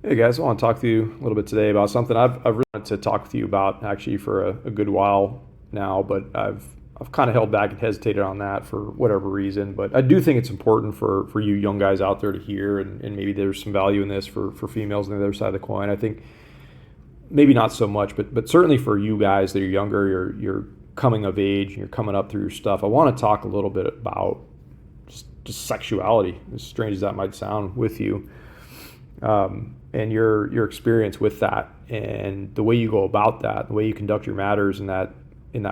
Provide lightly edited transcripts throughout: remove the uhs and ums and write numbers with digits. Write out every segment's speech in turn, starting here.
Hey guys, I want to talk to you a little bit today about something I've really wanted to talk with you about actually for a good while now, but I've kind of held back and hesitated on that for whatever reason. But I do think it's important for you young guys out there to hear, and maybe there's some value in this for females on the other side of the coin. I think maybe not so much, but certainly for you guys that are younger, you're coming of age and you're coming up through your stuff. I want to talk a little bit about just sexuality, as strange as that might sound, with you. And your experience with that and the way you go about that, the way you conduct your matters in that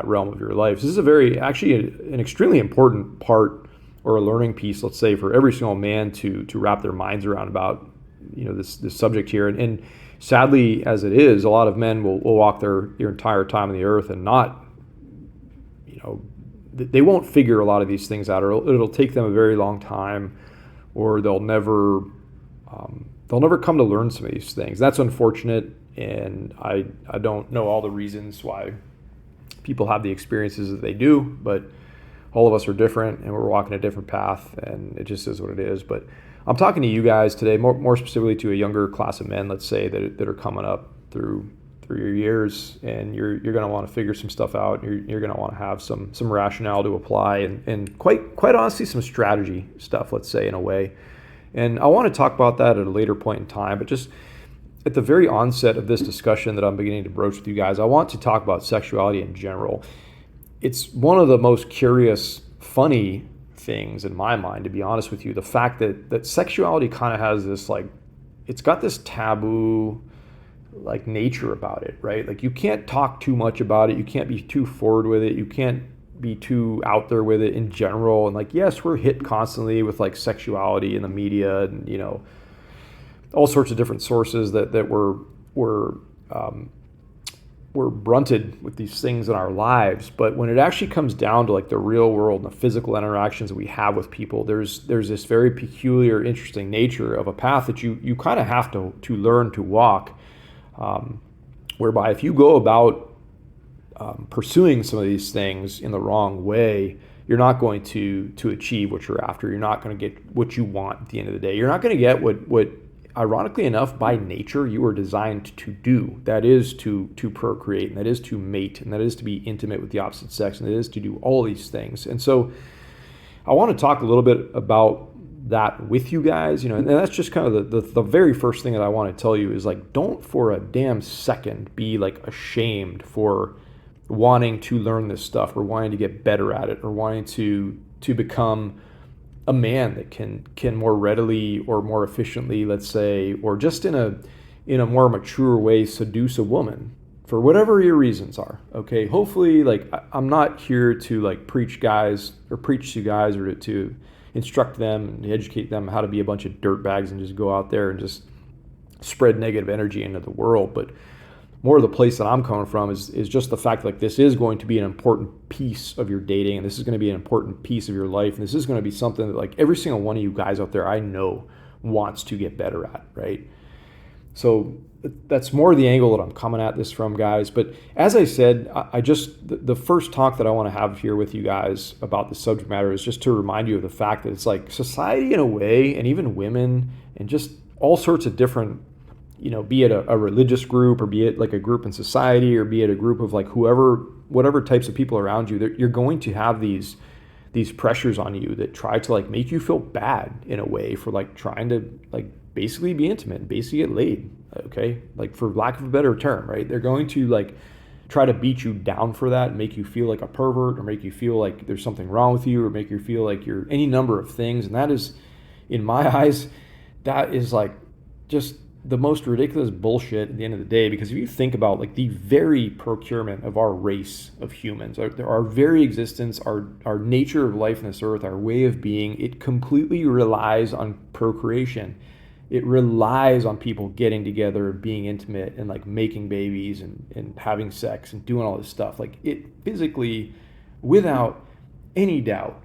realm of your life. This is a very actually an extremely important part or a learning piece, let's say, for every single man to wrap their minds around about this subject here. And sadly, as it is, a lot of men will walk their entire time on the earth and not they won't figure a lot of these things out, or it'll take them a very long time, or they'll never come to learn some of these things. That's unfortunate, and I don't know all the reasons why people have the experiences that they do, but all of us are different, and we're walking a different path, and it just is what it is. But I'm talking to you guys today, more specifically to a younger class of men, let's say, that are coming up through your years, and you're going to want to figure some stuff out. You're going to want to have some rationale to apply, and quite honestly, some strategy stuff, let's say, in a way. And I want to talk about that at a later point in time, but just at the very onset of this discussion that I'm beginning to broach with you guys, I want to talk about sexuality in general. It's one of the most curious, funny things in my mind, to be honest with you, the fact that sexuality kind of has this, it's got this taboo nature about it, right? Like, you can't talk too much about it. You can't be too forward with it. You can't be too out there with it in general. And yes, we're hit constantly with sexuality in the media, and all sorts of different sources that we're brunted with these things in our lives. But when it actually comes down to the real world and the physical interactions that we have with people, there's this very peculiar, interesting nature of a path that you kind of have to learn to walk, whereby if you go about pursuing some of these things in the wrong way, you're not going to achieve what you're after. You're not going to get what you want at the end of the day. You're not going to get what ironically enough, by nature, you are designed to do. That is to procreate, and that is to mate, and that is to be intimate with the opposite sex, and that is to do all these things. And so I want to talk a little bit about that with you guys, and that's just kind of the very first thing that I want to tell you is don't for a damn second be ashamed for wanting to learn this stuff, or wanting to get better at it, or wanting to become a man that can more readily or more efficiently, let's say, or just in a more mature way, seduce a woman for whatever your reasons are. Okay, hopefully, I'm not here to preach to you guys, or to instruct them and educate them how to be a bunch of dirtbags and just go out there and just spread negative energy into the world. But more of the place that I'm coming from is just the fact this is going to be an important piece of your dating, and this is going to be an important piece of your life, and this is going to be something that every single one of you guys out there I know wants to get better at, right? So that's more the angle that I'm coming at this from, guys. But as I said, the first talk that I want to have here with you guys about the subject matter is just to remind you of the fact that it's society in a way, and even women, and just all sorts of different, be it a religious group, or be it a group in society, or be it a group of whatever types of people around you, you're going to have these pressures on you that try to make you feel bad in a way for trying to basically be intimate and basically get laid, okay? For lack of a better term, right? They're going to try to beat you down for that, and make you feel like a pervert, or make you feel like there's something wrong with you, or make you feel like you're any number of things. And that is, in my eyes, that is just the most ridiculous bullshit at the end of the day. Because if you think about the very procurement of our race of humans, our very existence, our nature of life on this earth, our way of being, it completely relies on procreation. It relies on people getting together and being intimate, and making babies, and having sex, and doing all this stuff. It physically, without any doubt,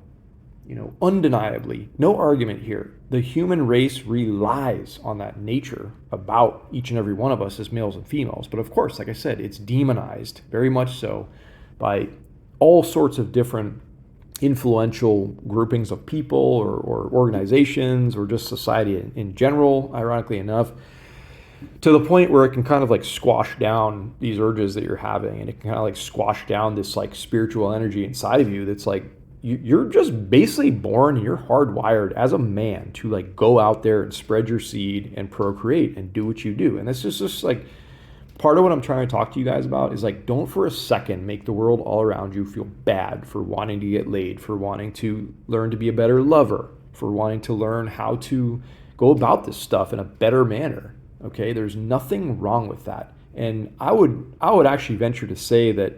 undeniably, no argument here, the human race relies on that nature about each and every one of us as males and females. But of course, like I said, it's demonized, very much so, by all sorts of different influential groupings of people, or organizations, or just society in general, ironically enough. to the point where it can kind of like squash down these urges that you're having, and it can kind of like squash down this like spiritual energy inside of you that's like you're just basically born and you're hardwired as a man to like go out there and spread your seed and procreate and do what you do. And this is just like part of what I'm trying to talk to you guys about is like, don't for a second make the world all around you feel bad for wanting to get laid, for wanting to learn to be a better lover, for wanting to learn how to go about this stuff in a better manner. Okay, there's nothing wrong with that. And I would actually venture to say that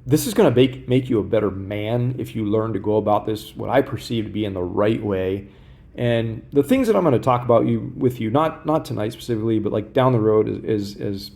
this is going to make you a better man if you learn to go about this, what I perceive to be in the right way. And the things that I'm going to talk about with you, not tonight specifically, but like down the road as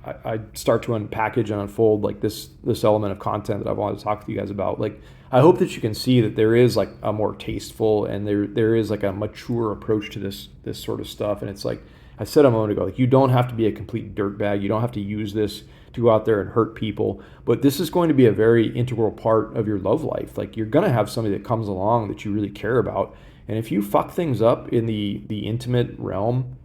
I start to unpackage and unfold like this element of content that I wanted to talk to you guys about. Like, I hope that you can see that there is like a more tasteful and there is like a mature approach to this sort of stuff. And it's like I said a moment ago, like you don't have to be a complete dirtbag. You don't have to use this to go out there and hurt people. But this is going to be a very integral part of your love life. Like you're going to have somebody that comes along that you really care about. And if you fuck things up in the intimate realm,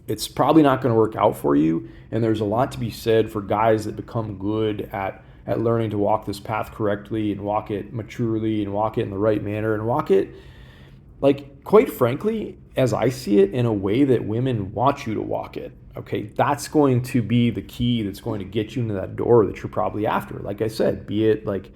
it's probably not going to work out for you. And there's a lot to be said for guys that become good at learning to walk this path correctly and walk it maturely and walk it in the right manner and walk it, like, quite frankly, as I see it, in a way that women want you to walk it. Okay, that's going to be the key that's going to get you into that door that you're probably after. Like I said, be it like,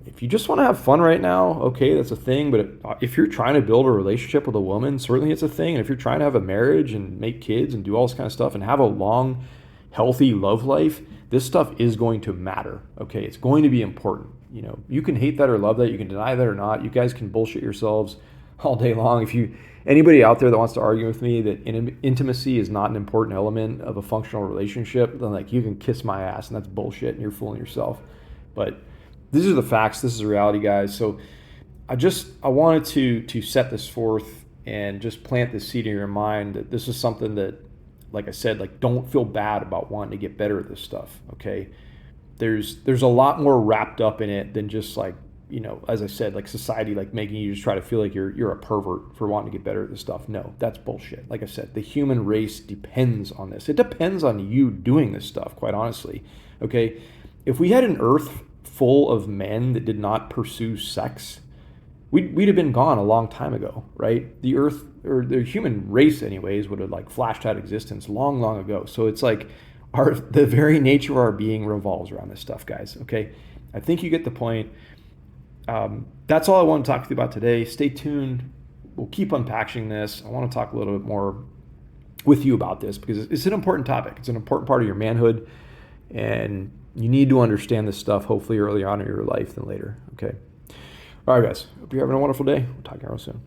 if you just want to have fun right now, okay, that's a thing. But if you're trying to build a relationship with a woman, certainly it's a thing. And if you're trying to have a marriage and make kids and do all this kind of stuff and have a long, healthy love life, this stuff is going to matter. Okay, it's going to be important. You can hate that or love that. You can deny that or not. You guys can bullshit yourselves all day long. Anybody out there that wants to argue with me that intimacy is not an important element of a functional relationship, then like you can kiss my ass, and that's bullshit, and you're fooling yourself. But these are the facts. This is the reality, guys. So I wanted to set this forth and just plant this seed in your mind that this is something that, like I said, like don't feel bad about wanting to get better at this stuff. Okay, there's a lot more wrapped up in it than just like, as I said, like society, like making you just try to feel like you're a pervert for wanting to get better at this stuff. No, that's bullshit. Like I said, the human race depends on this. It depends on you doing this stuff, quite honestly. Okay, if we had an earth full of men that did not pursue sex, we'd have been gone a long time ago, right? The earth, or the human race anyways, would have like flashed out of existence long, long ago. So it's like the very nature of our being revolves around this stuff, guys. Okay, I think you get the point. That's all I want to talk to you about today. Stay tuned. We'll keep unpacking this. I want to talk a little bit more with you about this because it's an important topic. It's an important part of your manhood, and you need to understand this stuff hopefully early on in your life than later. Okay. All right, guys. Hope you're having a wonderful day. We'll talk to you real soon.